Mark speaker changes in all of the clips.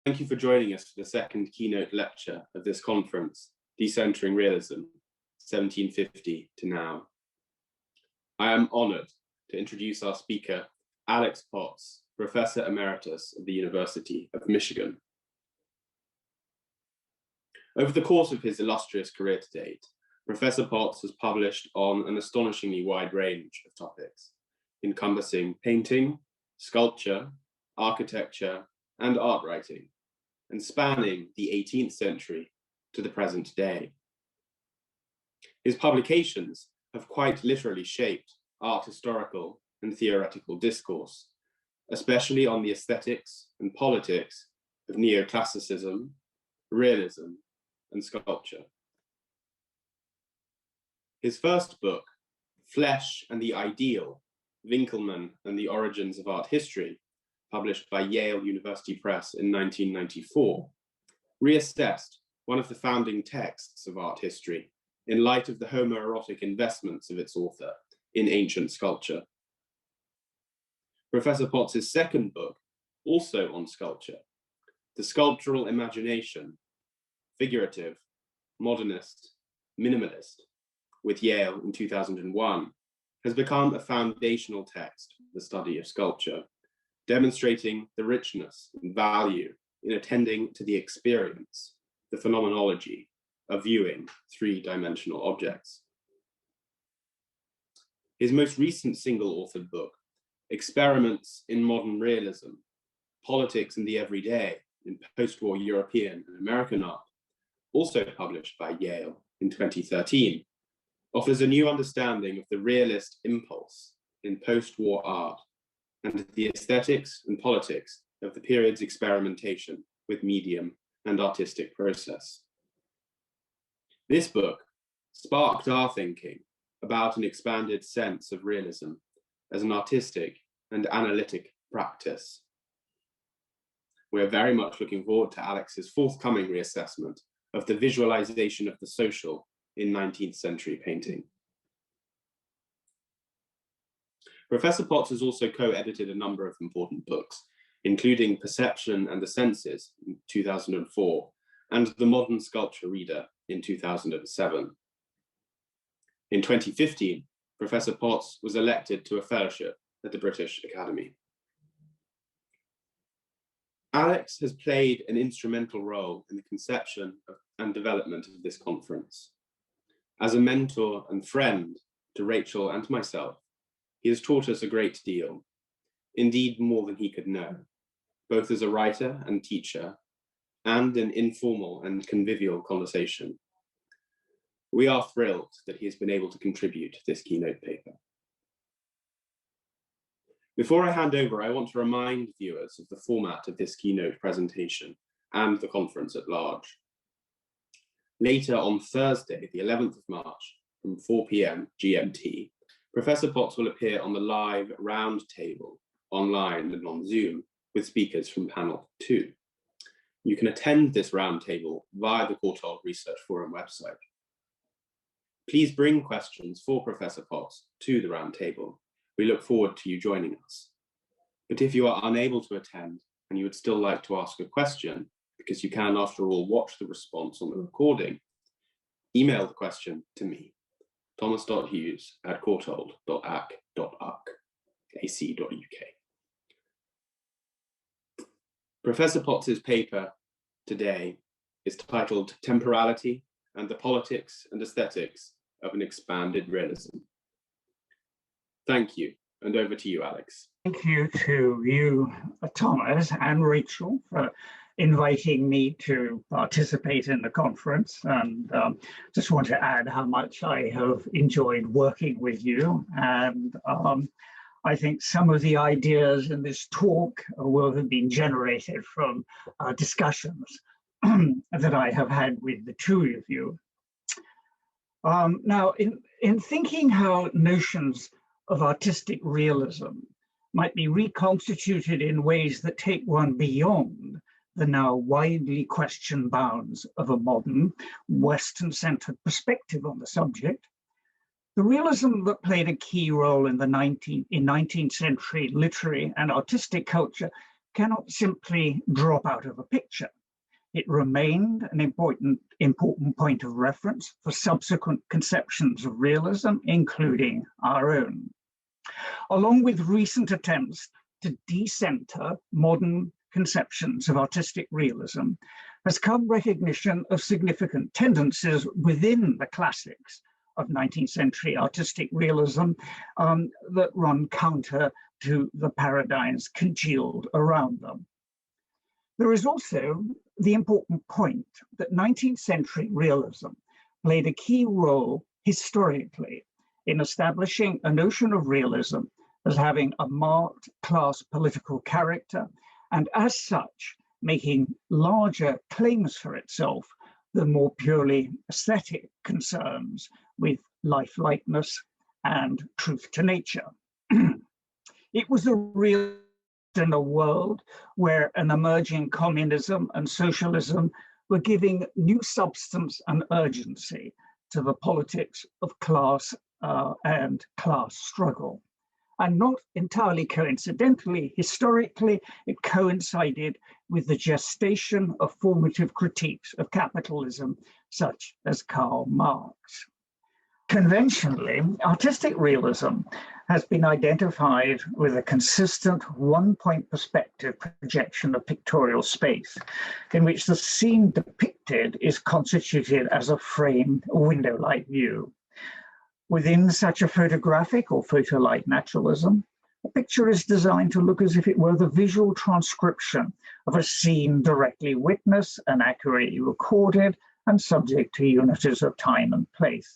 Speaker 1: Thank you for joining us for the second keynote lecture of this conference, Decentering Realism, 1750 to now. I am honored to introduce our speaker, Alex Potts, Professor Emeritus of the University of Michigan. Over the course of his illustrious career to date, Professor Potts has published on an astonishingly wide range of topics, encompassing painting, sculpture, architecture, and art writing, and spanning the 18th century to the present day. His publications have quite literally shaped art historical and theoretical discourse, especially on the aesthetics and politics of neoclassicism, realism, and sculpture. His first book, Flesh and the Ideal, Winckelmann and the Origins of Art History, published by Yale University Press in 1994, reassessed one of the founding texts of art history in light of the homoerotic investments of its author in ancient sculpture. Professor Potts's second book, also on sculpture, The Sculptural Imagination, Figurative, Modernist, Minimalist, with Yale in 2001, has become a foundational text for the study of sculpture, demonstrating the richness and value in attending to the experience, the phenomenology of viewing three-dimensional objects. His most recent single-authored book, Experiments in Modern Realism, Politics in the Everyday in Post-War European and American Art, also published by Yale in 2013, offers a new understanding of the realist impulse in post-war art and the aesthetics and politics of the period's experimentation with medium and artistic process. This book sparked our thinking about an expanded sense of realism as an artistic and analytic practice. We're very much looking forward to Alex's forthcoming reassessment of the visualization of the social in 19th century painting. Professor Potts has also co-edited a number of important books, including Perception and the Senses in 2004, and The Modern Sculpture Reader in 2007. In 2015, Professor Potts was elected to a fellowship at the British Academy. Alex has played an instrumental role in the conception and development of this conference. As a mentor and friend to Rachel and myself, he has taught us a great deal, indeed more than he could know, both as a writer and teacher, and in informal and convivial conversation. We are thrilled that he has been able to contribute to this keynote paper. Before I hand over, I want to remind viewers of the format of this keynote presentation and the conference at large. Later on Thursday, the 11th of March, from 4 p.m. GMT, Professor Potts will appear on the live roundtable online and on Zoom with speakers from panel 2. You can attend this roundtable via the Courtauld Research Forum website. Please bring questions for Professor Potts to the roundtable. We look forward to you joining us. But if you are unable to attend and you would still like to ask a question, because you can, after all, watch the response on the recording, email the question to me, thomas.hughes@courtauld.ac.uk. Professor Potts's paper today is titled Temporality and the Politics and Aesthetics of an Expanded Realism. Thank you, and over to you, Alex.
Speaker 2: Thank you to you, Thomas, and Rachel for inviting me to participate in the conference. And just want to add how much I have enjoyed working with you. And I think some of the ideas in this talk will have been generated from discussions that I have had with the two of you. Now, in thinking how notions of artistic realism might be reconstituted in ways that take one beyond the now widely questioned bounds of a modern, Western-centered perspective on the subject, the realism that played a key role in 19th century literary and artistic culture cannot simply drop out of a picture. It remained an important point of reference for subsequent conceptions of realism, including our own. Along with recent attempts to decenter modern conceptions of artistic realism, has come recognition of significant tendencies within the classics of 19th century artistic realism that run counter to the paradigms congealed around them. There is also the important point that 19th century realism played a key role historically in establishing a notion of realism as having a marked class political character, and as such, making larger claims for itself than more purely aesthetic concerns with lifelikeliness and truth to nature. It was a real in a world where an emerging communism and socialism were giving new substance and urgency to the politics of class and class struggle. And not entirely coincidentally, historically, it coincided with the gestation of formative critiques of capitalism, such as Karl Marx. Conventionally, artistic realism has been identified with a consistent one-point perspective projection of pictorial space, in which the scene depicted is constituted as a framed window-like view. Within such a photographic or photo-like naturalism, a picture is designed to look as if it were the visual transcription of a scene directly witnessed and accurately recorded and subject to unities of time and place.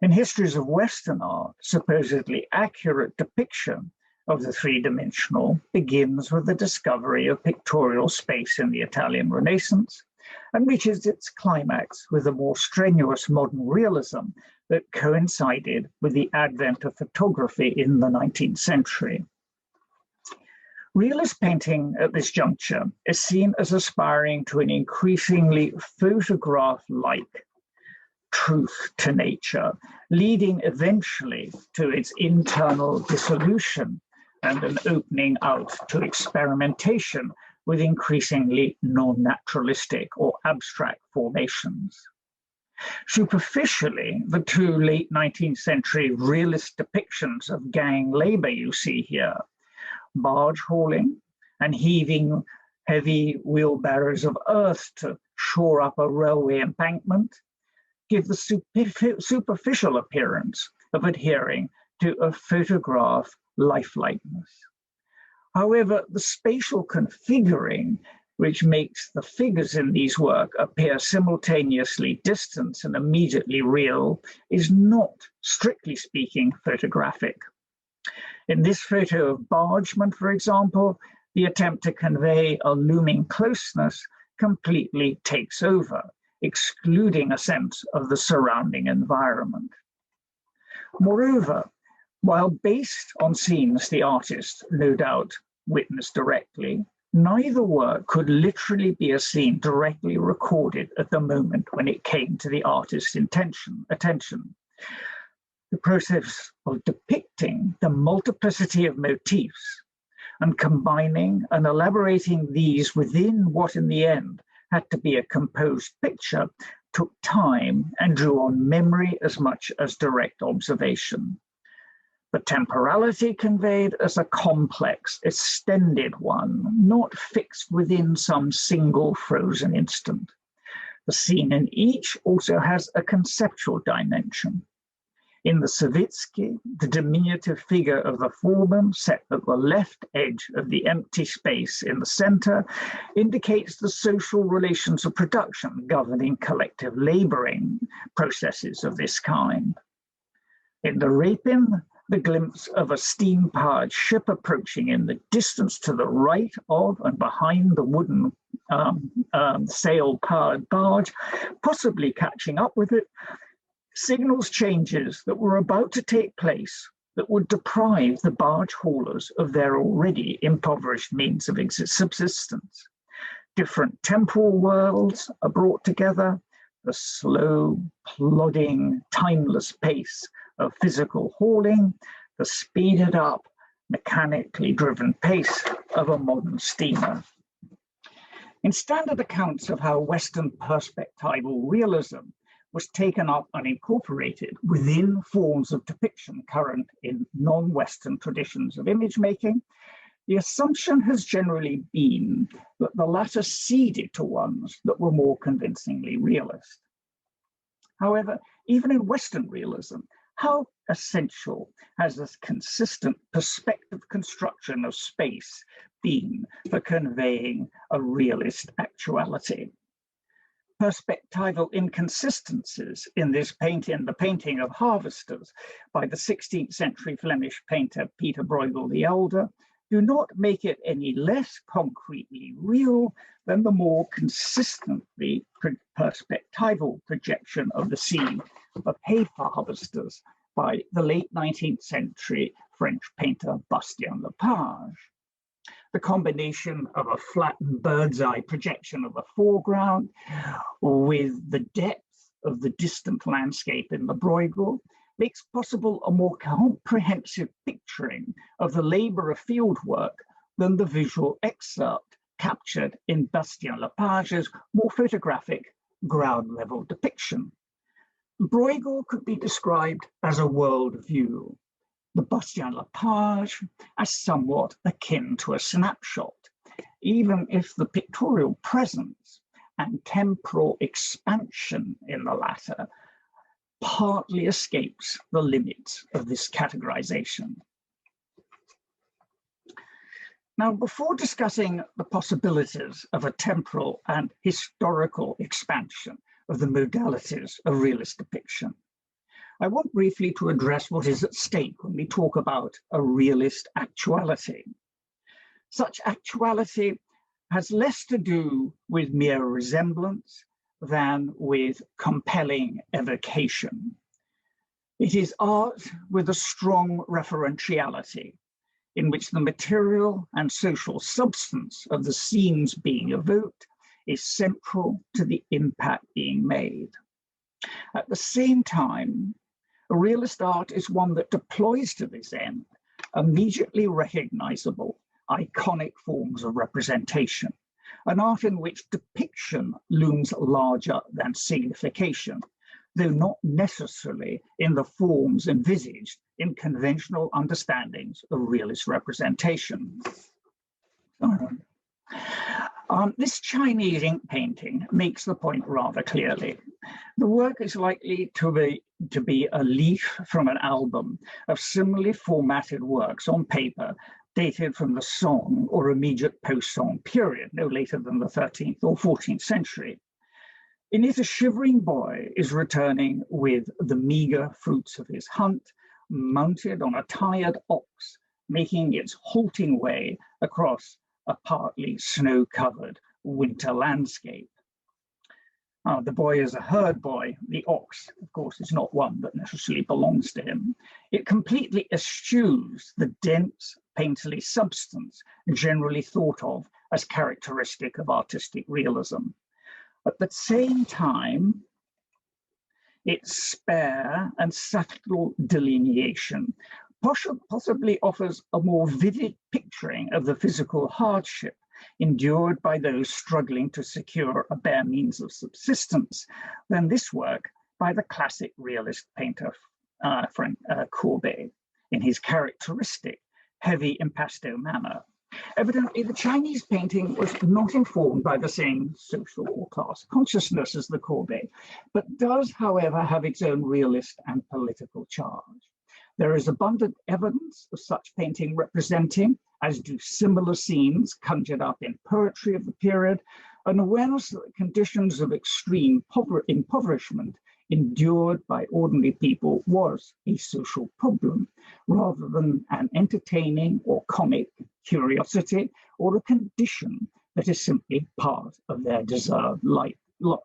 Speaker 2: In histories of Western art, supposedly accurate depiction of the three-dimensional begins with the discovery of pictorial space in the Italian Renaissance and reaches its climax with the more strenuous modern realism that coincided with the advent of photography in the 19th century. Realist painting at this juncture is seen as aspiring to an increasingly photograph-like truth to nature, leading eventually to its internal dissolution and an opening out to experimentation with increasingly non-naturalistic or abstract formations. Superficially, the two late 19th century realist depictions of gang labor you see here, barge hauling and heaving heavy wheelbarrows of earth to shore up a railway embankment, give the superficial appearance of adhering to a photograph lifelikeness. However, the spatial configuring, which makes the figures in these works appear simultaneously distant and immediately real, is not, strictly speaking, photographic. In this photo of bargeman, for example, the attempt to convey a looming closeness completely takes over, excluding a sense of the surrounding environment. Moreover, while based on scenes the artist, no doubt, witnessed directly, neither work could literally be a scene directly recorded at the moment when it came to the artist's attention. The process of depicting the multiplicity of motifs and combining and elaborating these within what in the end had to be a composed picture took time and drew on memory as much as direct observation. The temporality conveyed as a complex, extended one, not fixed within some single frozen instant. The scene in each also has a conceptual dimension. In the Savitsky, the diminutive figure of the foreman set at the left edge of the empty space in the center indicates the social relations of production governing collective laboring processes of this kind. In the Rapin, the glimpse of a steam-powered ship approaching in the distance to the right of and behind the wooden sail-powered barge, possibly catching up with it, signals changes that were about to take place that would deprive the barge haulers of their already impoverished means of subsistence. Different temporal worlds are brought together, the slow, plodding, timeless pace of physical hauling, the speeded up mechanically driven pace of a modern steamer. In standard accounts of how Western perspectival realism was taken up and incorporated within forms of depiction current in non-Western traditions of image making, the assumption has generally been that the latter ceded to ones that were more convincingly realist. However, even in Western realism, how essential has this consistent perspective construction of space been for conveying a realist actuality? Perspectival inconsistencies in this painting, the painting of harvesters by the 16th century Flemish painter Peter Bruegel the Elder, do not make it any less concretely real than the more consistently perspectival projection of the scene of hay harvesters by the late 19th century French painter Bastien Lepage. The combination of a flattened bird's eye projection of the foreground with the depth of the distant landscape in the Bruegel makes possible a more comprehensive picturing of the labor of field work than the visual excerpt captured in Bastien Lepage's more photographic ground level depiction. Bruegel could be described as a world view, the Bastien Lepage as somewhat akin to a snapshot, even if the pictorial presence and temporal expansion in the latter partly escapes the limits of this categorization. Now, before discussing the possibilities of a temporal and historical expansion of the modalities of realist depiction, I want briefly to address what is at stake when we talk about a realist actuality. Such actuality has less to do with mere resemblance than with compelling evocation. It is art with a strong referentiality, in which the material and social substance of the scenes being evoked is central to the impact being made. At the same time, a realist art is one that deploys to this end immediately recognizable, iconic forms of representation, an art in which depiction looms larger than signification, though not necessarily in the forms envisaged in conventional understandings of realist representation. This Chinese ink painting makes the point rather clearly. The work is likely to be a leaf from an album of similarly formatted works on paper dated from the Song or immediate post-Song period, no later than the 13th or 14th century. In it, a shivering boy is returning with the meager fruits of his hunt, mounted on a tired ox, making its halting way across a partly snow-covered winter landscape. The boy is a herd boy. The ox, of course, is not one that necessarily belongs to him. It completely eschews the dense, painterly substance generally thought of as characteristic of artistic realism. At the same time, its spare and subtle delineation possibly offers a more vivid picturing of the physical hardship endured by those struggling to secure a bare means of subsistence than this work by the classic realist painter Courbet in his characteristic heavy impasto manner. Evidently, the Chinese painting was not informed by the same social or class consciousness as the Courbet, but does, however, have its own realist and political charge. There is abundant evidence of such painting representing, as do similar scenes conjured up in poetry of the period, an awareness that the conditions of extreme impoverishment endured by ordinary people was a social problem, rather than an entertaining or comic curiosity or a condition that is simply part of their deserved lot.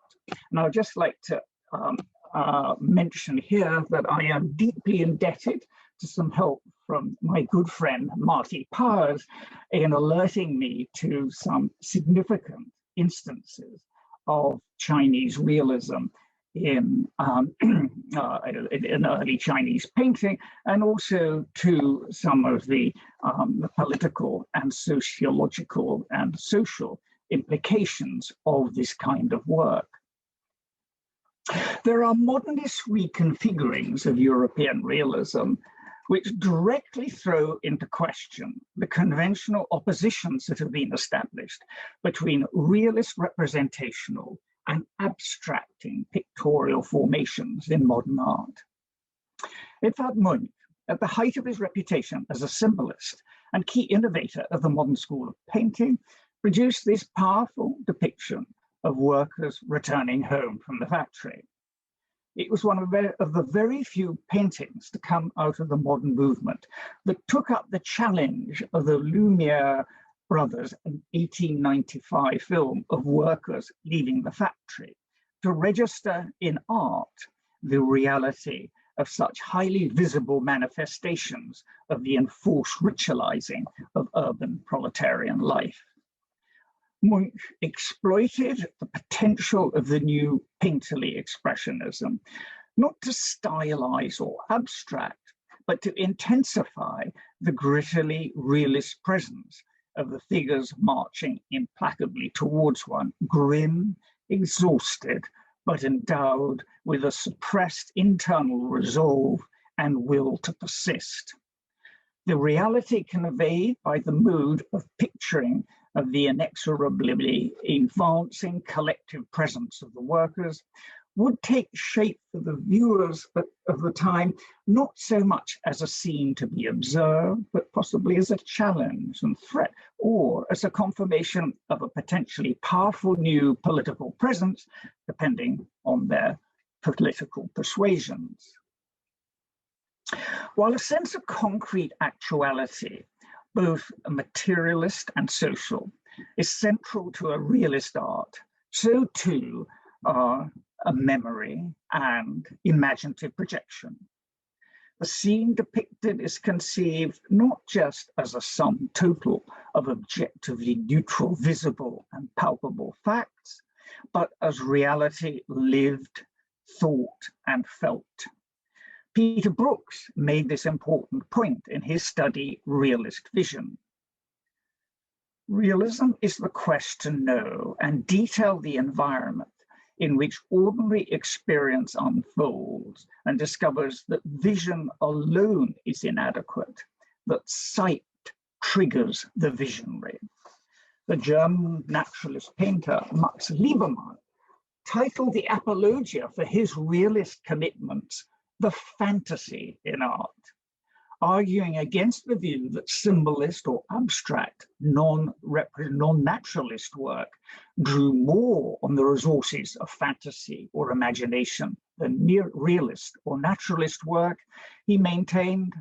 Speaker 2: And I'd just like to mention here that I am deeply indebted to some help from my good friend Marty Powers in alerting me to some significant instances of Chinese realism in early Chinese painting, and also to some of the political and sociological and social implications of this kind of work. There are modernist reconfigurings of European realism which directly throw into question the conventional oppositions that have been established between realist representational and abstracting pictorial formations in modern art. In fact, Munch, at the height of his reputation as a symbolist and key innovator of the modern school of painting, produced this powerful depiction of workers returning home from the factory. It was one of the very few paintings to come out of the modern movement that took up the challenge of the Lumiere brothers' 1895 film of workers leaving the factory to register in art the reality of such highly visible manifestations of the enforced ritualizing of urban proletarian life. Munch exploited the potential of the new painterly expressionism, not to stylize or abstract, but to intensify the grittily realist presence of the figures marching implacably towards one, grim, exhausted, but endowed with a suppressed internal resolve and will to persist. The reality conveyed by the mood of picturing of the inexorably advancing collective presence of the workers would take shape for the viewers of the time, not so much as a scene to be observed, but possibly as a challenge and threat, or as a confirmation of a potentially powerful new political presence, depending on their political persuasions. While a sense of concrete actuality, both materialist and social, is central to a realist art, so too are a memory and imaginative projection. The scene depicted is conceived not just as a sum total of objectively neutral, visible and palpable facts, but as reality lived, thought and felt. Peter Brooks made this important point in his study, Realist Vision. Realism is the quest to know and detail the environment in which ordinary experience unfolds, and discovers that vision alone is inadequate, that sight triggers the visionary. The German naturalist painter Max Liebermann titled the apologia for his realist commitments "The Fantasy in Art," arguing against the view that symbolist or abstract, non-naturalist work drew more on the resources of fantasy or imagination than realist or naturalist work. He maintained,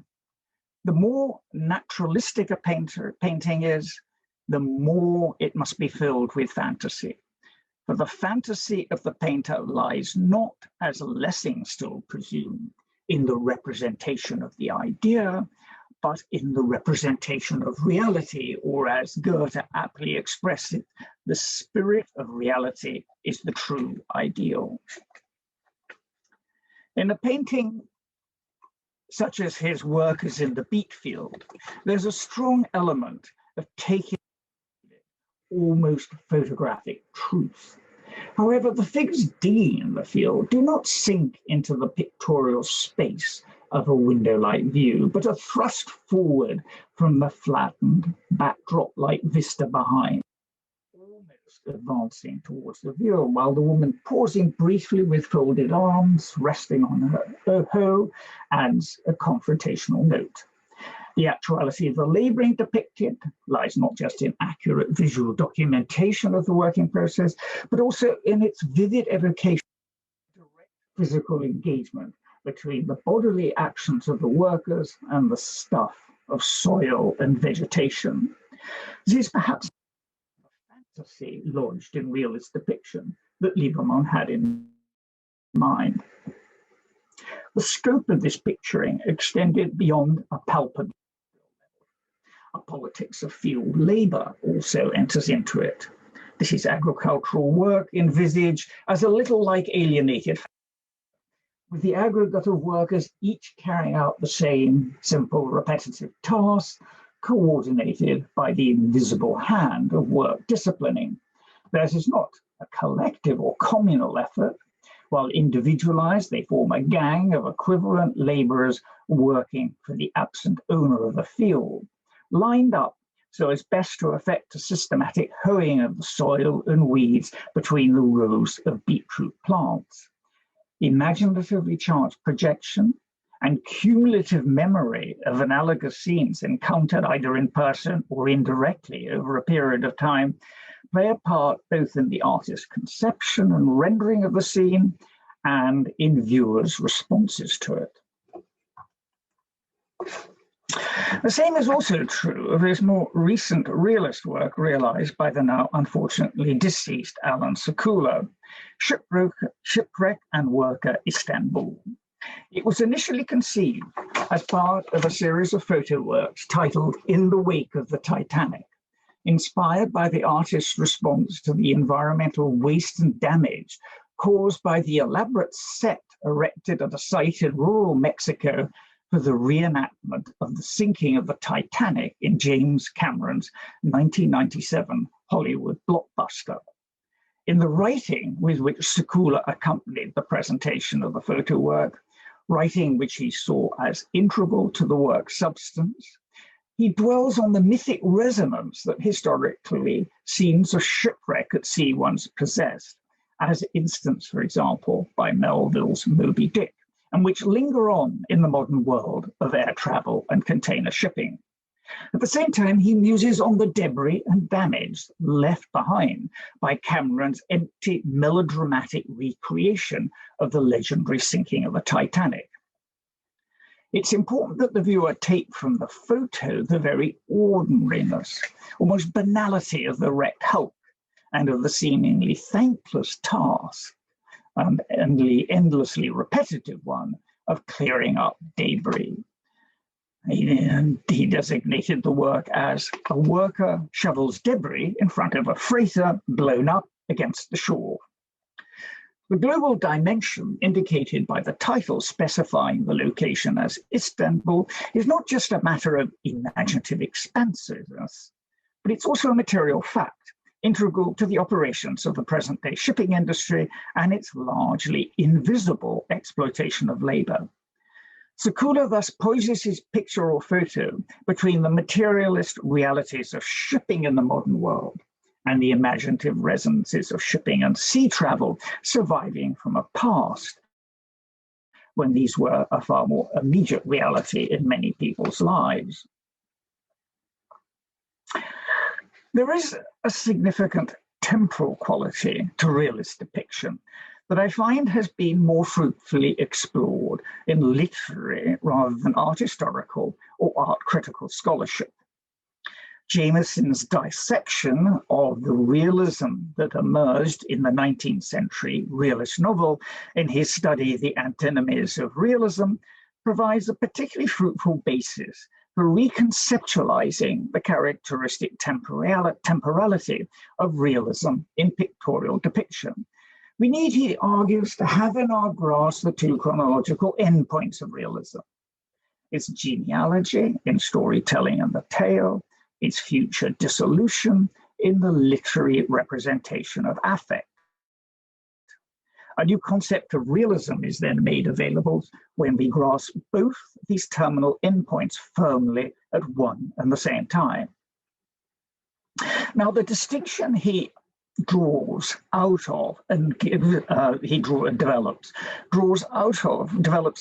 Speaker 2: the more naturalistic a painting is, the more it must be filled with fantasy. For the fantasy of the painter lies not, as Lessing still presumed, in the representation of the idea, but in the representation of reality, or as Goethe aptly expressed it, the spirit of reality is the true ideal. In a painting such as his work is in the beet field, there's a strong element of taking almost photographic truth. However, the figures D in the field do not sink into the pictorial space of a window-like view, but are thrust forward from the flattened backdrop-like vista behind, almost advancing towards the viewer, while the woman, pausing briefly with folded arms, resting on her hoe, adds a confrontational note. The actuality of the laboring depicted lies not just in accurate visual documentation of the working process, but also in its vivid evocation of direct physical engagement between the bodily actions of the workers and the stuff of soil and vegetation. This is perhaps a fantasy lodged in realist depiction that Liebermann had in mind. The scope of this picturing extended beyond a palpable. A politics of field labor also enters into it. This is agricultural work envisaged as a little like alienated with the aggregate of workers each carrying out the same simple repetitive task, coordinated by the invisible hand of work disciplining. Theirs is not a collective or communal effort. While individualized, they form a gang of equivalent laborers working for the absent owner of the field, lined up so as best to effect a systematic hoeing of the soil and weeds between the rows of beetroot plants. Imaginatively charged projection and cumulative memory of analogous scenes encountered either in person or indirectly over a period of time play a part both in the artist's conception and rendering of the scene and in viewers' responses to it. The same is also true of his more recent realist work realized by the now unfortunately deceased Alan Sekula, Shipwreck and Worker Istanbul. It was initially conceived as part of a series of photo works titled In the Wake of the Titanic, inspired by the artist's response to the environmental waste and damage caused by the elaborate set erected at a site in rural Mexico for the reenactment of the sinking of the Titanic in James Cameron's 1997 Hollywood blockbuster. In the writing with which Sekula accompanied the presentation of the photo work, writing which he saw as integral to the work's substance, he dwells on the mythic resonance that historically scenes of shipwreck at sea once possessed, as instanced, for example, by Melville's Moby Dick, and which linger on in the modern world of air travel and container shipping. At the same time, he muses on the debris and damage left behind by Cameron's empty, melodramatic recreation of the legendary sinking of the Titanic. It's important that the viewer take from the photo the very ordinariness, almost banality of the wrecked hulk and of the seemingly thankless task, and endlessly repetitive one, of clearing up debris. He designated the work as a worker shovels debris in front of a freighter blown up against the shore. The global dimension indicated by the title specifying the location as Istanbul is not just a matter of imaginative expansiveness, but it's also a material fact, integral to the operations of the present-day shipping industry and its largely invisible exploitation of labor. Sekula thus poses his picture or photo between the materialist realities of shipping in the modern world and the imaginative resonances of shipping and sea travel surviving from a past when these were a far more immediate reality in many people's lives. There is a significant temporal quality to realist depiction that I find has been more fruitfully explored in literary rather than art historical or art critical scholarship. Jameson's dissection of the realism that emerged in the 19th century realist novel in his study The Antinomies of Realism provides a particularly fruitful basis for reconceptualizing the characteristic temporality of realism in pictorial depiction. We need, he argues, to have in our grasp the two chronological endpoints of realism: its genealogy in storytelling and the tale, its future dissolution in the literary representation of affect. A new concept of realism is then made available when we grasp both these terminal endpoints firmly at one and the same time. Now, the distinction he draws out of and develops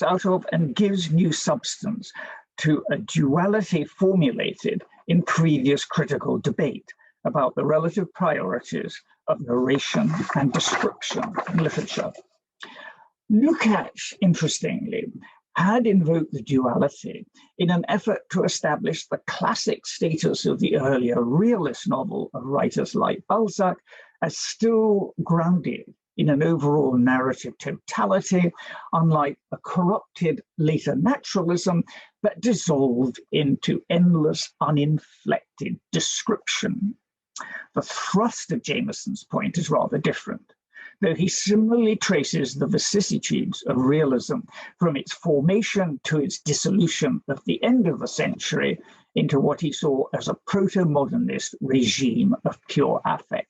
Speaker 2: out of and gives new substance to a duality formulated in previous critical debate about the relative priorities of narration and description in literature. Lukács, interestingly, had invoked the duality in an effort to establish the classic status of the earlier realist novel of writers like Balzac as still grounded in an overall narrative totality, unlike a corrupted later naturalism that dissolved into endless, uninflected description. The thrust of Jameson's point is rather different. though he similarly traces the vicissitudes of realism from its formation to its dissolution at the end of the century into what he saw as a proto-modernist regime of pure affect.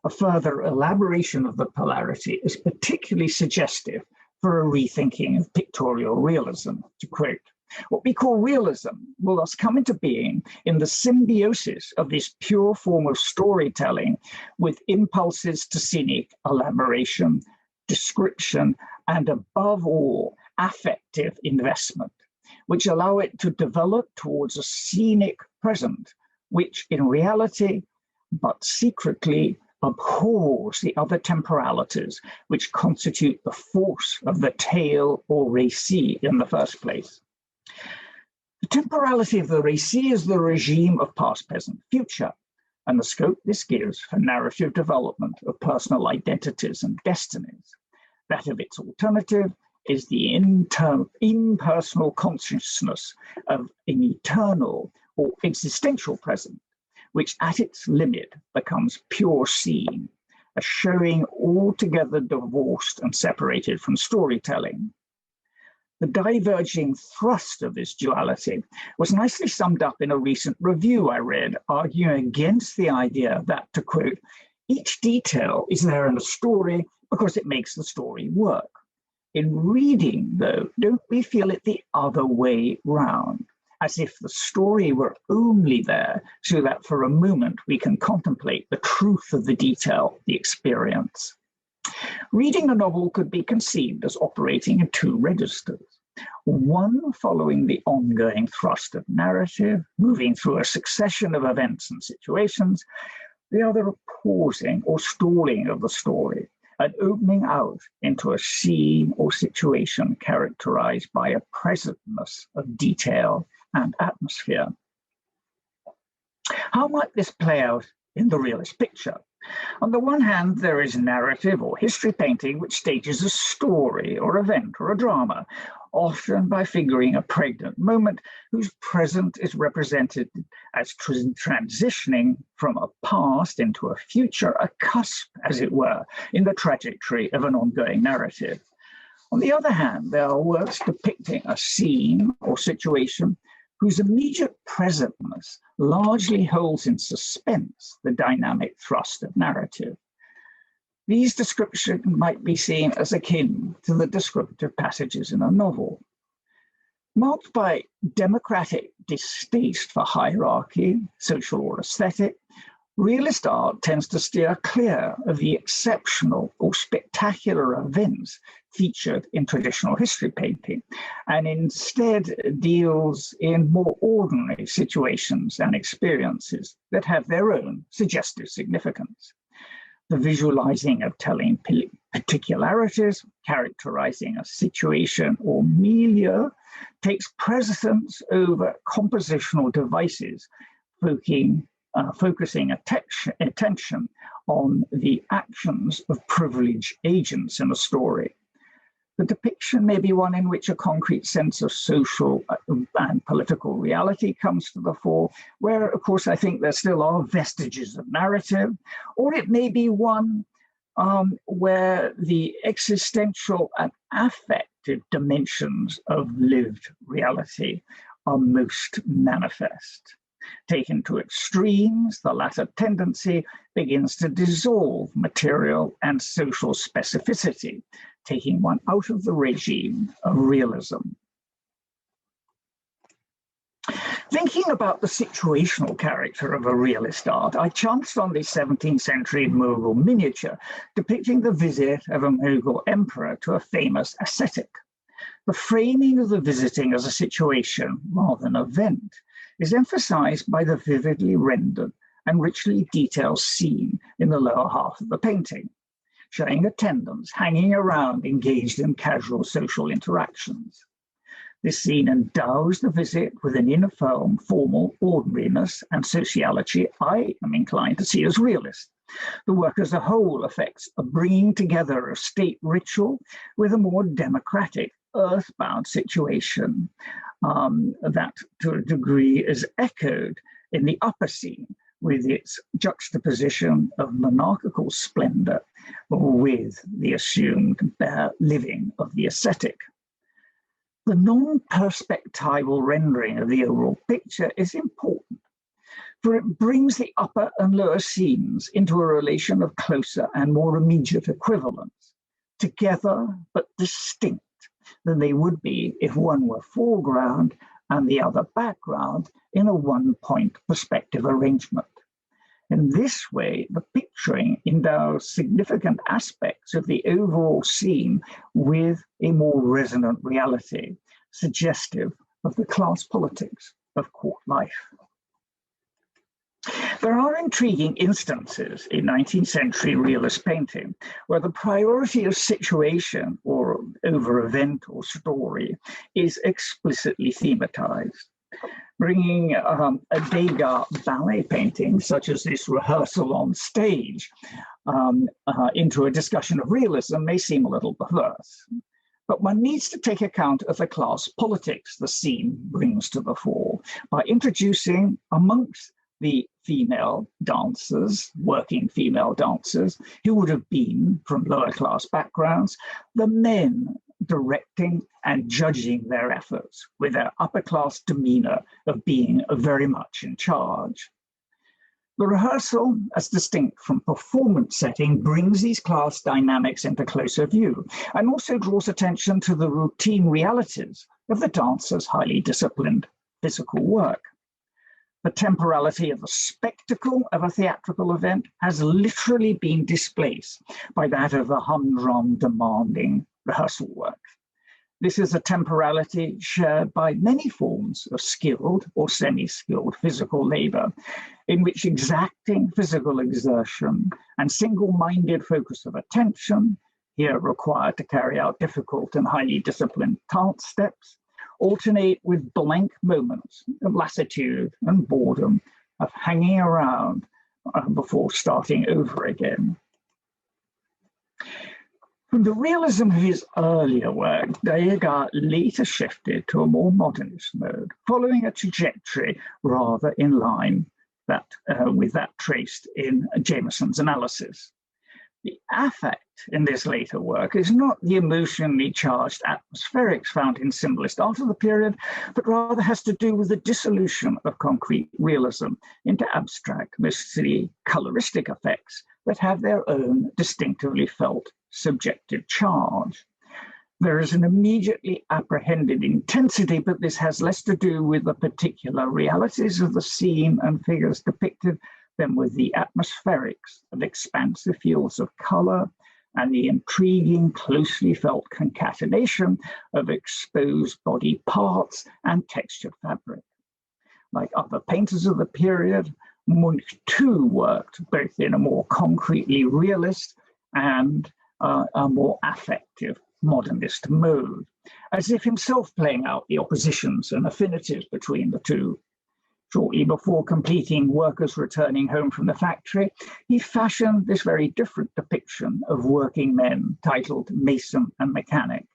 Speaker 2: A further elaboration of the polarity is particularly suggestive for a rethinking of pictorial realism. To quote, "What we call realism will thus come into being in the symbiosis of this pure form of storytelling with impulses to scenic elaboration, description, and above all, affective investment, which allow it to develop towards a scenic present, which in reality, but secretly, abhors the other temporalities which constitute the force of the tale or récit in the first place." The temporality of the récit is the regime of past, present, future, and the scope this gives for narrative development of personal identities and destinies. That of its alternative is the impersonal consciousness of an eternal or existential present, which at its limit becomes pure scene, a showing altogether divorced and separated from storytelling. The diverging thrust of this duality was nicely summed up in a recent review I read, arguing against the idea that, to quote, "each detail is there in a story because it makes the story work. In reading, though, don't we feel it the other way round, as if the story were only there so that for a moment we can contemplate the truth of the detail, the experience?" Reading a novel could be conceived as operating in two registers, one following the ongoing thrust of narrative, moving through a succession of events and situations, the other a pausing or stalling of the story, and opening out into a scene or situation characterized by a presentness of detail and atmosphere. How might this play out in the realist picture? On the one hand, there is narrative or history painting which stages a story or event or a drama, often by figuring a pregnant moment whose present is represented as transitioning from a past into a future, a cusp, as it were, in the trajectory of an ongoing narrative. On the other hand, there are works depicting a scene or situation whose immediate presentness largely holds in suspense the dynamic thrust of narrative. These descriptions might be seen as akin to the descriptive passages in a novel. Marked by democratic distaste for hierarchy, social or aesthetic, realist art tends to steer clear of the exceptional or spectacular events featured in traditional history painting, and instead deals in more ordinary situations and experiences that have their own suggestive significance. The visualizing of telling particularities, characterizing a situation or milieu, takes precedence over compositional devices, focusing attention on the actions of privileged agents in a story. The depiction may be one in which a concrete sense of social and political reality comes to the fore, where, of course, I think there still are vestiges of narrative, or it may be one where the existential and affective dimensions of lived reality are most manifest. Taken to extremes, the latter tendency begins to dissolve material and social specificity, taking one out of the regime of realism. Thinking about the situational character of a realist art, I chanced on the 17th century Mughal miniature depicting the visit of a Mughal emperor to a famous ascetic. The framing of the visiting as a situation rather than event is emphasized by the vividly rendered and richly detailed scene in the lower half of the painting, showing attendants hanging around engaged in casual social interactions. This scene endows the visit with an inner formal ordinariness and sociology I am inclined to see as realist. The work as a whole affects a bringing together of state ritual with a more democratic, earthbound situation that to a degree is echoed in the upper scene with its juxtaposition of monarchical splendor with the assumed bare living of the ascetic. The non-perspectival rendering of the overall picture is important, for it brings the upper and lower scenes into a relation of closer and more immediate equivalence, together but distinct than they would be if one were foreground and the other background in a one-point perspective arrangement. In this way, the picturing endows significant aspects of the overall scene with a more resonant reality, suggestive of the class politics of court life. There are intriguing instances in 19th century realist painting where the priority of situation or over event or story is explicitly thematized. Bringing a Degas ballet painting, such as this rehearsal on stage, into a discussion of realism may seem a little perverse. But one needs to take account of the class politics the scene brings to the fore by introducing amongst the female dancers, working female dancers, who would have been from lower class backgrounds, the men directing and judging their efforts with their upper class demeanor of being very much in charge. The rehearsal, as distinct from performance setting, brings these class dynamics into closer view and also draws attention to the routine realities of the dancer's highly disciplined physical work. The temporality of the spectacle of a theatrical event has literally been displaced by that of the humdrum, demanding rehearsal work. This is a temporality shared by many forms of skilled or semi-skilled physical labor, in which exacting physical exertion and single-minded focus of attention, here required to carry out difficult and highly disciplined task steps, alternate with blank moments of lassitude and boredom, of hanging around before starting over again. From the realism of his earlier work, Degas later shifted to a more modernist mode, following a trajectory rather in line with that traced in Jameson's analysis. The affect in this later work is not the emotionally charged atmospherics found in symbolist art of the period, but rather has to do with the dissolution of concrete realism into abstract, mostly coloristic effects that have their own distinctively felt subjective charge. There is an immediately apprehended intensity, but this has less to do with the particular realities of the scene and figures depicted than with the atmospherics of expansive fields of color and the intriguing, closely felt concatenation of exposed body parts and textured fabric. Like other painters of the period, Munch too worked both in a more concretely realist and a more affective modernist mode, as if himself playing out the oppositions and affinities between the two. Shortly before completing Workers Returning Home from the Factory, he fashioned this very different depiction of working men titled Mason and Mechanic.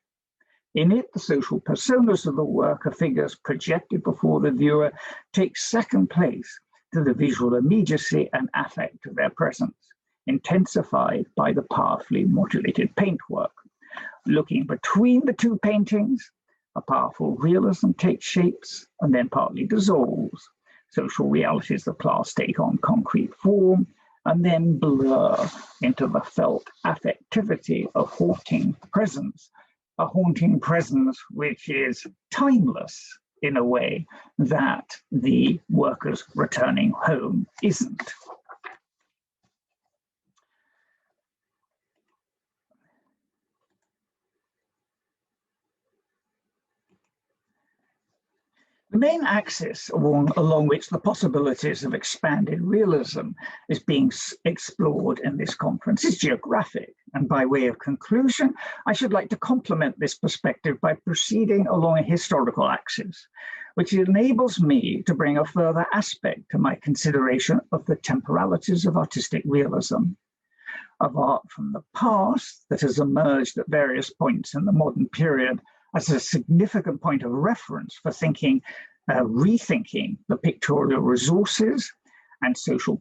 Speaker 2: In it, the social personas of the worker figures projected before the viewer take second place to the visual immediacy and affect of their presence, intensified by the powerfully modulated paintwork. Looking between the two paintings, a powerful realism takes shapes and then partly dissolves. Social realities of class take on concrete form and then blur into the felt affectivity of haunting presence, a haunting presence which is timeless in a way that the Workers Returning Home isn't. The main axis along which the possibilities of expanded realism is being explored in this conference is geographic. And by way of conclusion, I should like to complement this perspective by proceeding along a historical axis, which enables me to bring a further aspect to my consideration of the temporalities of artistic realism, of art from the past that has emerged at various points in the modern period as a significant point of reference for thinking, rethinking the pictorial resources and social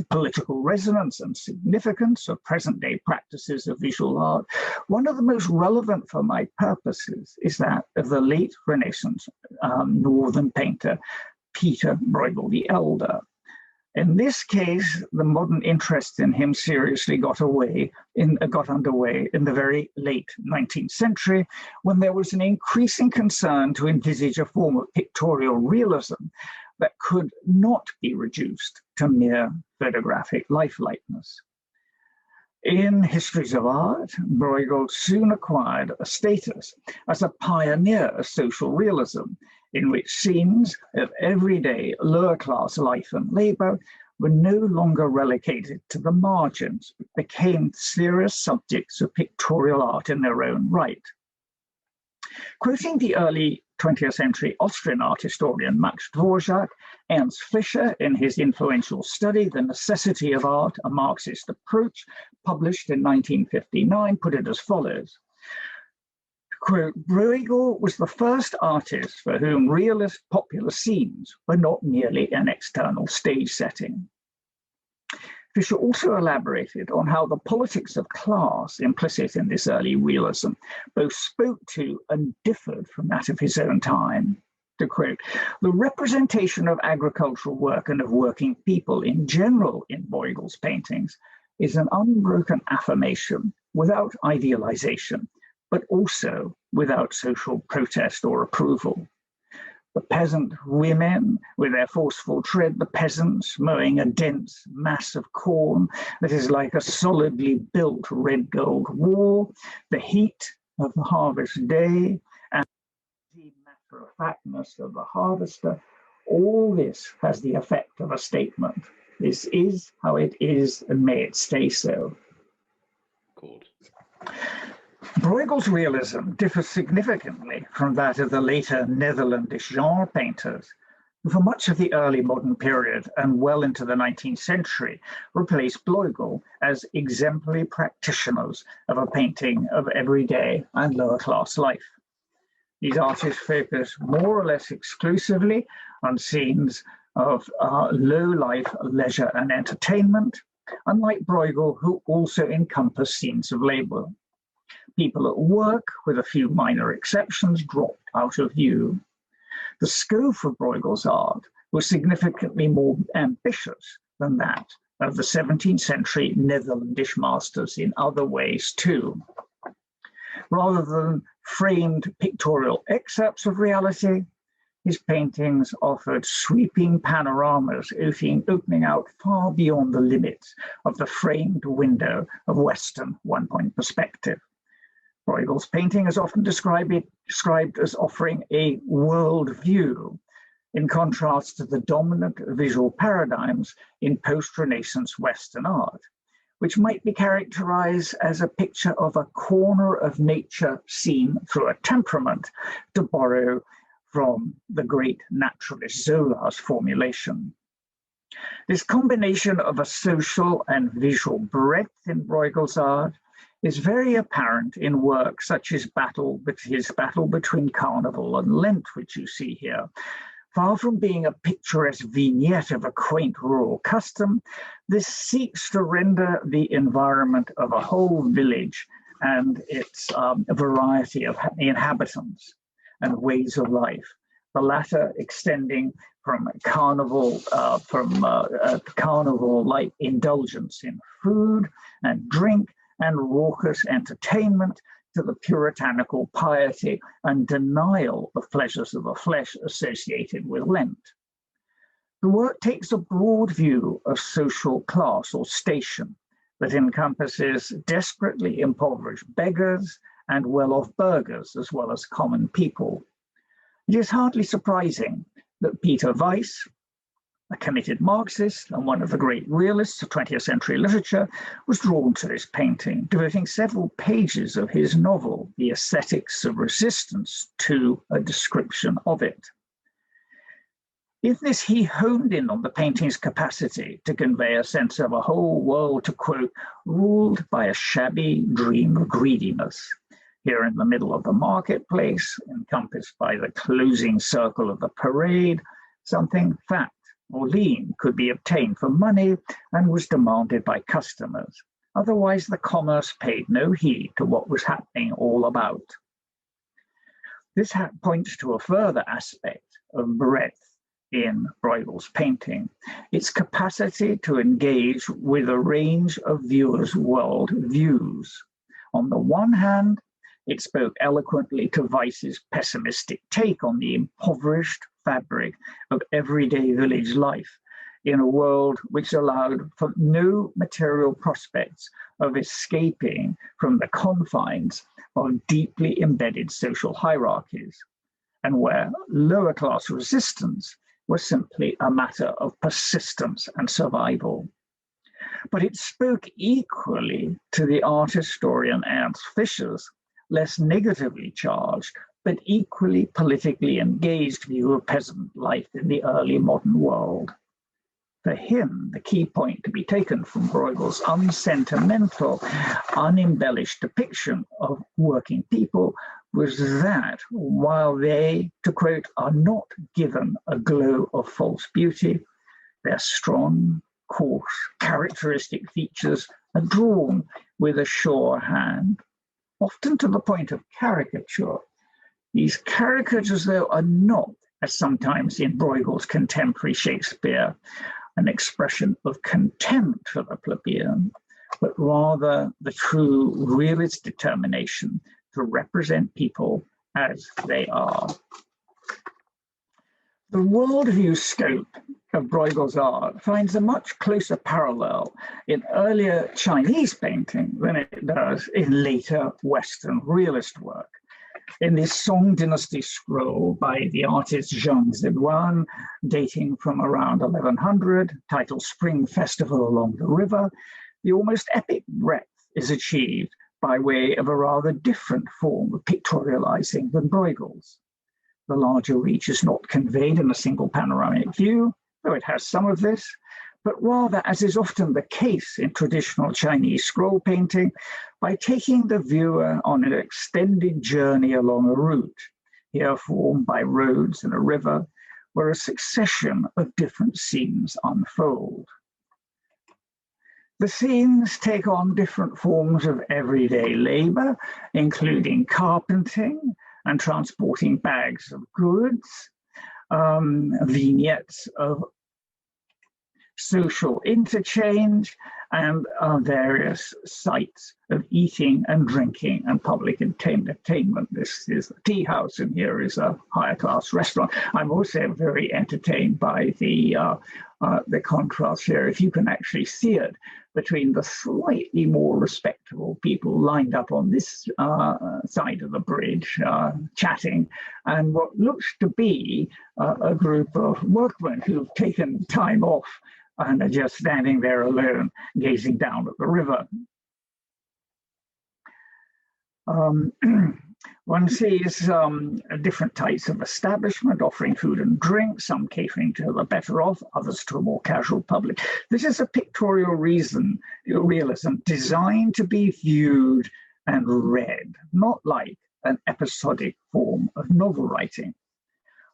Speaker 2: political resonance and significance of present-day practices of visual art, one of the most relevant for my purposes is that of the late Renaissance northern painter, Peter Bruegel the Elder. In this case, the modern interest in him seriously got underway in the very late 19th century, when there was an increasing concern to envisage a form of pictorial realism that could not be reduced to mere photographic lifelikeliness. In histories of art, Bruegel soon acquired a status as a pioneer of social realism, in which scenes of everyday lower-class life and labor were no longer relegated to the margins, but became serious subjects of pictorial art in their own right. Quoting the early 20th century Austrian art historian Max Dvorak, Ernst Fischer, in his influential study, The Necessity of Art, A Marxist Approach, published in 1959, put it as follows. Quote, Bruegel was the first artist for whom realist popular scenes were not merely an external stage setting. Fischer also elaborated on how the politics of class implicit in this early realism both spoke to and differed from that of his own time. To quote, the representation of agricultural work and of working people in general in Bruegel's paintings is an unbroken affirmation without idealization, but also without social protest or approval. The peasant women with their forceful tread, the peasants mowing a dense mass of corn that is like a solidly built red gold wall, the heat of the harvest day, and the matter-of-factness of the harvester, all this has the effect of a statement. This is how it is, and may it stay so.
Speaker 1: Good.
Speaker 2: Bruegel's realism differs significantly from that of the later Netherlandish genre painters, who for much of the early modern period and well into the 19th century replaced Bruegel as exemplary practitioners of a painting of everyday and lower class life. These artists focus more or less exclusively on scenes of low life, leisure and entertainment, unlike Bruegel, who also encompass scenes of labor. People at work, with a few minor exceptions, dropped out of view. The scope of Bruegel's art was significantly more ambitious than that of the 17th century Netherlandish masters in other ways too. Rather than framed pictorial excerpts of reality, his paintings offered sweeping panoramas opening out far beyond the limits of the framed window of Western one-point perspective. Bruegel's painting is often described as offering a world view, in contrast to the dominant visual paradigms in post-Renaissance Western art, which might be characterized as a picture of a corner of nature seen through a temperament, to borrow from the great naturalist Zola's formulation. This combination of a social and visual breadth in Bruegel's art is very apparent in work such as his battle between Carnival and Lent, which you see here. Far from being a picturesque vignette of a quaint rural custom, this seeks to render the environment of a whole village and its variety of inhabitants and ways of life, the latter extending from carnival-like indulgence in food and drink and raucous entertainment to the puritanical piety and denial of pleasures of the flesh associated with Lent. The work takes a broad view of social class or station that encompasses desperately impoverished beggars and well-off burghers, as well as common people. It is hardly surprising that Peter Weiss, a committed Marxist and one of the great realists of 20th century literature, was drawn to this painting, devoting several pages of his novel, The Aesthetics of Resistance, to a description of it. In this, he honed in on the painting's capacity to convey a sense of a whole world, to quote, ruled by a shabby dream of greediness. Here in the middle of the marketplace, encompassed by the closing circle of the parade, something fat or lean could be obtained for money and was demanded by customers. Otherwise, the commerce paid no heed to what was happening all about. This points to a further aspect of breadth in Bruegel's painting, its capacity to engage with a range of viewers' world views. On the one hand, it spoke eloquently to Weiss's pessimistic take on the impoverished fabric of everyday village life in a world which allowed for no material prospects of escaping from the confines of deeply embedded social hierarchies, and where lower class resistance was simply a matter of persistence and survival. But it spoke equally to the art historian Ernst Fischer's less negatively charged, but equally politically engaged view of peasant life in the early modern world. For him, the key point to be taken from Bruegel's unsentimental, unembellished depiction of working people was that while they, to quote, are not given a glow of false beauty, their strong, coarse, characteristic features are drawn with a sure hand, often to the point of caricature. These caricatures, though, are not, as sometimes in Bruegel's contemporary Shakespeare, an expression of contempt for the plebeian, but rather the true realist determination to represent people as they are. The worldview scope of Bruegel's art finds a much closer parallel in earlier Chinese painting than it does in later Western realist work. In this Song Dynasty scroll by the artist Zhang Ziguan, dating from around 1100, titled Spring Festival Along the River, the almost epic breadth is achieved by way of a rather different form of pictorializing than Bruegel's. The larger reach is not conveyed in a single panoramic view, though it has some of this, but rather, as is often the case in traditional Chinese scroll painting, by taking the viewer on an extended journey along a route, here formed by roads and a river, where a succession of different scenes unfold. The scenes take on different forms of everyday labor, including carpenting and transporting bags of goods, vignettes of social interchange, and various sites of eating and drinking and public entertainment. This is a tea house, and here is a higher class restaurant. I'm also very entertained by the contrast here, if you can actually see it, between the slightly more respectable people lined up on this side of the bridge chatting, and what looks to be a group of workmen who've taken time off and are just standing there alone, gazing down at the river. One sees different types of establishment offering food and drink, some catering to the better off, others to a more casual public. This is a pictorial realism designed to be viewed and read, not like an episodic form of novel writing.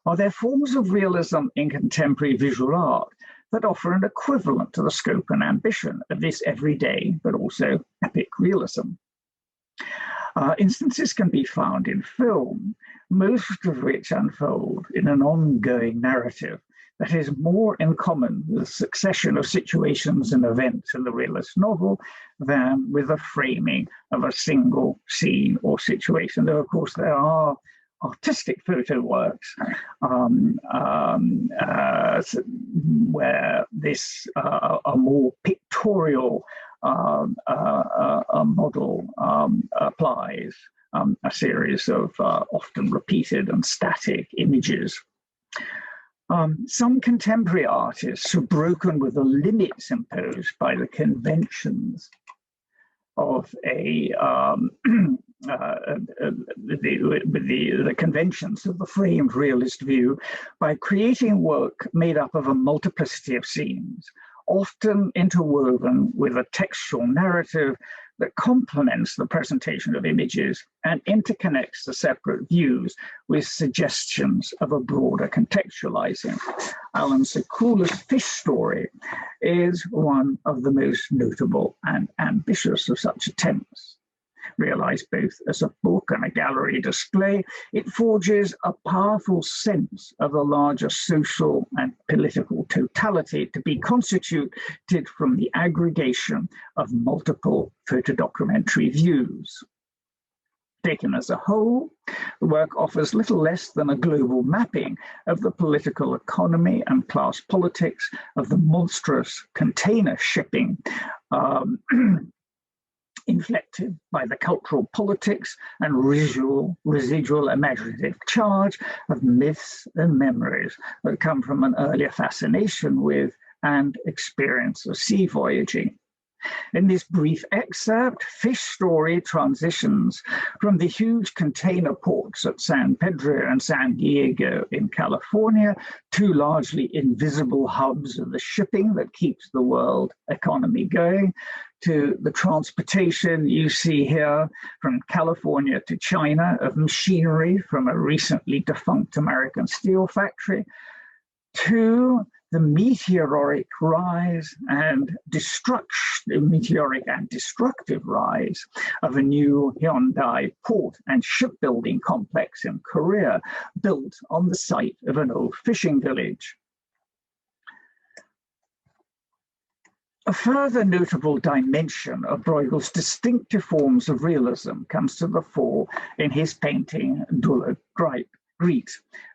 Speaker 2: Are there forms of realism in contemporary visual art that offer an equivalent to the scope and ambition of this everyday, but also epic realism? Instances can be found in film, most of which unfold in an ongoing narrative that is more in common with a succession of situations and events in the realist novel than with the framing of a single scene or situation. Though, of course, there are artistic photo works where this a more pictorial model applies a series of often repeated and static images. Some contemporary artists have broken with the limits imposed by the conventions of the conventions of the framed realist view by creating work made up of a multiplicity of scenes, often interwoven with a textual narrative that complements the presentation of images and interconnects the separate views with suggestions of a broader contextualizing. Alan Sekula's Fish Story is one of the most notable and ambitious of such attempts. Realized both as a book and a gallery display, it forges a powerful sense of the larger social and political totality to be constituted from the aggregation of multiple photodocumentary views. Taken as a whole, the work offers little less than a global mapping of the political economy and class politics of the monstrous container shipping inflected by the cultural politics and residual imaginative charge of myths and memories that come from an earlier fascination with and experience of sea voyaging. In this brief excerpt, Fish Story transitions from the huge container ports at San Pedro and San Diego in California, two largely invisible hubs of the shipping that keeps the world economy going, to the transportation you see here from California to China of machinery from a recently defunct American steel factory, to the meteoric and destructive rise of a new Hyundai port and shipbuilding complex in Korea, built on the site of an old fishing village. A further notable dimension of Bruegel's distinctive forms of realism comes to the fore in his painting Dulle Griet,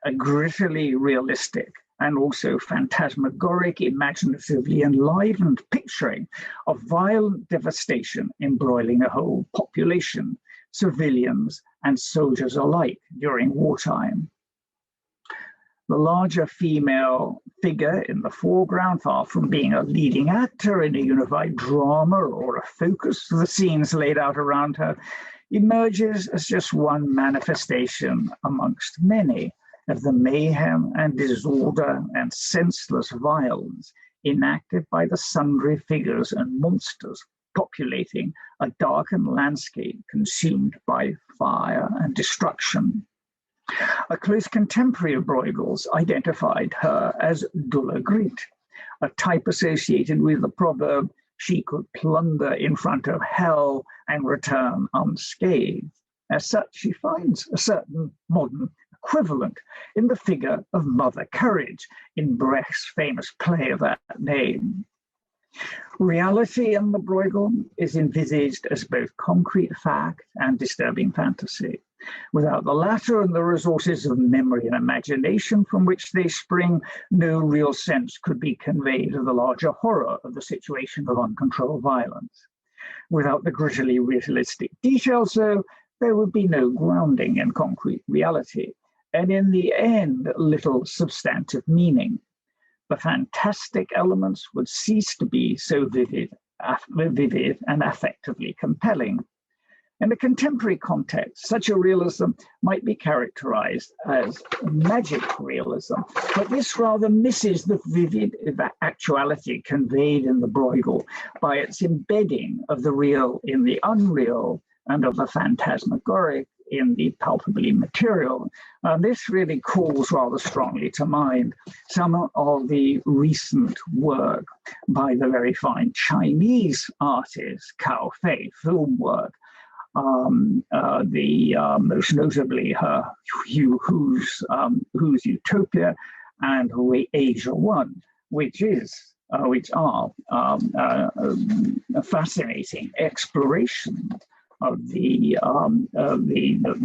Speaker 2: a grittily realistic and also phantasmagoric, imaginatively enlivened picturing of violent devastation embroiling a whole population, civilians and soldiers alike during wartime. The larger female figure in the foreground, far from being a leading actor in a unified drama or a focus of the scenes laid out around her, emerges as just one manifestation amongst many of the mayhem and disorder and senseless violence enacted by the sundry figures and monsters populating a darkened landscape consumed by fire and destruction. A close contemporary of Bruegel's identified her as Dulle Griet, a type associated with the proverb, "She could plunder in front of hell and return unscathed." As such, she finds a certain modern equivalent in the figure of Mother Courage in Brecht's famous play of that name. Reality in the Bruegel is envisaged as both concrete fact and disturbing fantasy. Without the latter and the resources of memory and imagination from which they spring, no real sense could be conveyed of the larger horror of the situation of uncontrolled violence. Without the grittily realistic details, though, there would be no grounding in concrete reality, and in the end, little substantive meaning. The fantastic elements would cease to be so vivid and affectively compelling. In a contemporary context, such a realism might be characterized as magic realism, but this rather misses the vivid actuality conveyed in the Bruegel by its embedding of the real in the unreal and of the phantasmagoric in the palpably material. This really calls rather strongly to mind some of the recent work by the very fine Chinese artist Cao Fei, film work. Most notably her Who's Utopia and Asia One, which are a fascinating exploration of the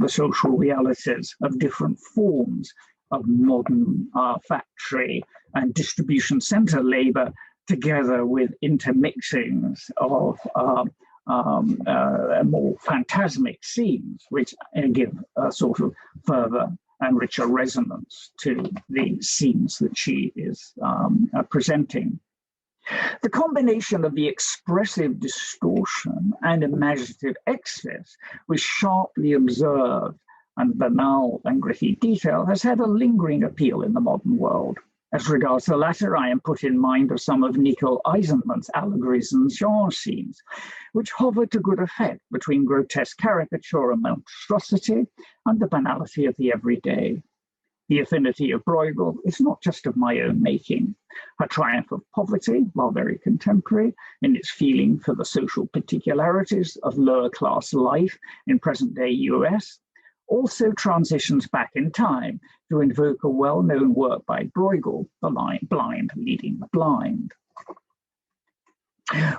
Speaker 2: social realities of different forms of modern factory and distribution center labor, together with intermixings of more phantasmic scenes, which give a sort of further and richer resonance to the scenes that she is presenting. The combination of the expressive distortion and imaginative excess, with sharply observed and banal and gritty detail, has had a lingering appeal in the modern world. As regards the latter, I am put in mind of some of Nico Eisenman's allegories and genre scenes, which hover to good effect between grotesque caricature and monstrosity and the banality of the everyday. The affinity of Bruegel is not just of my own making. Her triumph of poverty, while very contemporary in its feeling for the social particularities of lower-class life in present-day US, also transitions back in time to invoke a well-known work by Bruegel, The Blind Leading the Blind.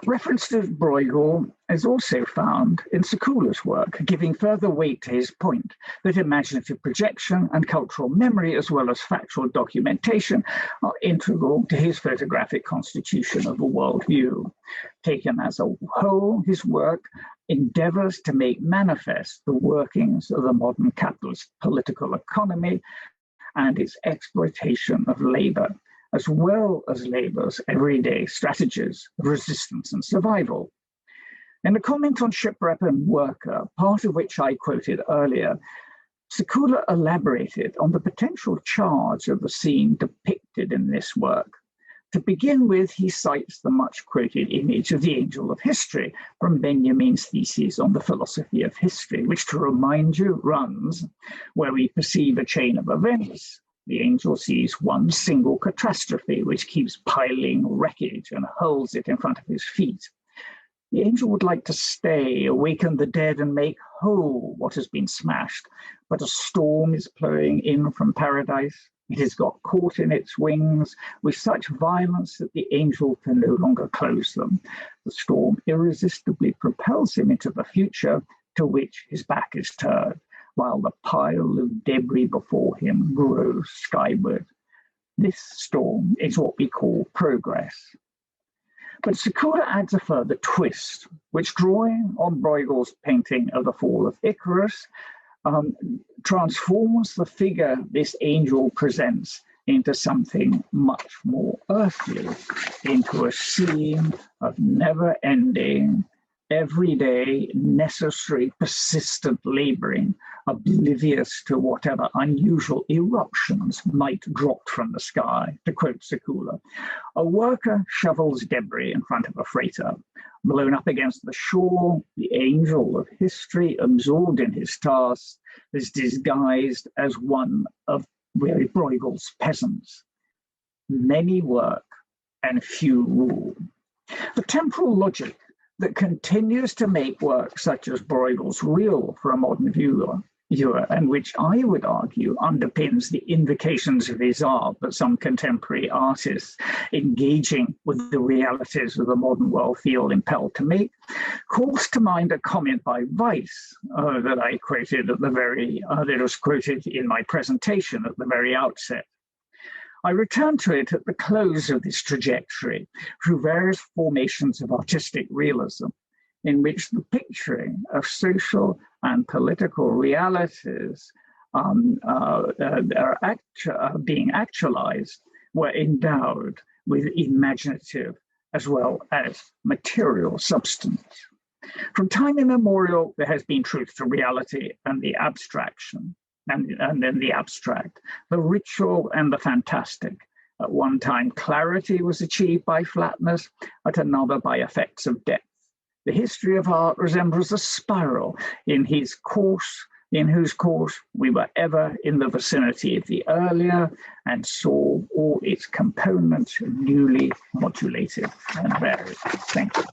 Speaker 2: Reference to Bruegel is also found in Sekula's work, giving further weight to his point that imaginative projection and cultural memory, as well as factual documentation, are integral to his photographic constitution of a worldview. Taken as a whole, his work endeavors to make manifest the workings of the modern capitalist political economy and its exploitation of labor, as well as labor's everyday strategies of resistance and survival. In a comment on Shipwreck and Worker, part of which I quoted earlier, Sekula elaborated on the potential charge of the scene depicted in this work. To begin with, he cites the much-quoted image of the angel of history from Benjamin's thesis on the philosophy of history, which, to remind you, runs, where we perceive a chain of events, the angel sees one single catastrophe which keeps piling wreckage and holds it in front of his feet. The angel would like to stay, awaken the dead, and make whole what has been smashed, but a storm is blowing in from paradise. It has got caught in its wings with such violence that the angel can no longer close them. The storm irresistibly propels him into the future to which his back is turned, while the pile of debris before him grows skyward. This storm is what we call progress. But Sekula adds a further twist, which, drawing on Bruegel's painting of the fall of Icarus, transforms the figure this angel presents into something much more earthly, into a scene of never-ending, everyday, necessary, persistent laboring, oblivious to whatever unusual eruptions might drop from the sky. To quote Sekula, a worker shovels debris in front of a freighter. Blown up against the shore, the angel of history, absorbed in his task, is disguised as one of Bruegel's peasants. Many work and few rule. The temporal logic that continues to make work such as Bruegel's real for a modern viewer, and which I would argue underpins the invocations of his art that some contemporary artists engaging with the realities of the modern world feel impelled to make, calls to mind a comment by Weiss that I quoted at the that was quoted in my presentation at the very outset. I return to it at the close of this trajectory through various formations of artistic realism, in which the picturing of social and political realities being actualized were endowed with imaginative as well as material substance. From time immemorial, there has been truth to reality and the abstraction, and then the abstract, the ritual and the fantastic. At one time, clarity was achieved by flatness, at another by effects of depth. The history of art resembles a spiral in whose course we were ever in the vicinity of the earlier and saw all its components newly modulated and varied. Thank you.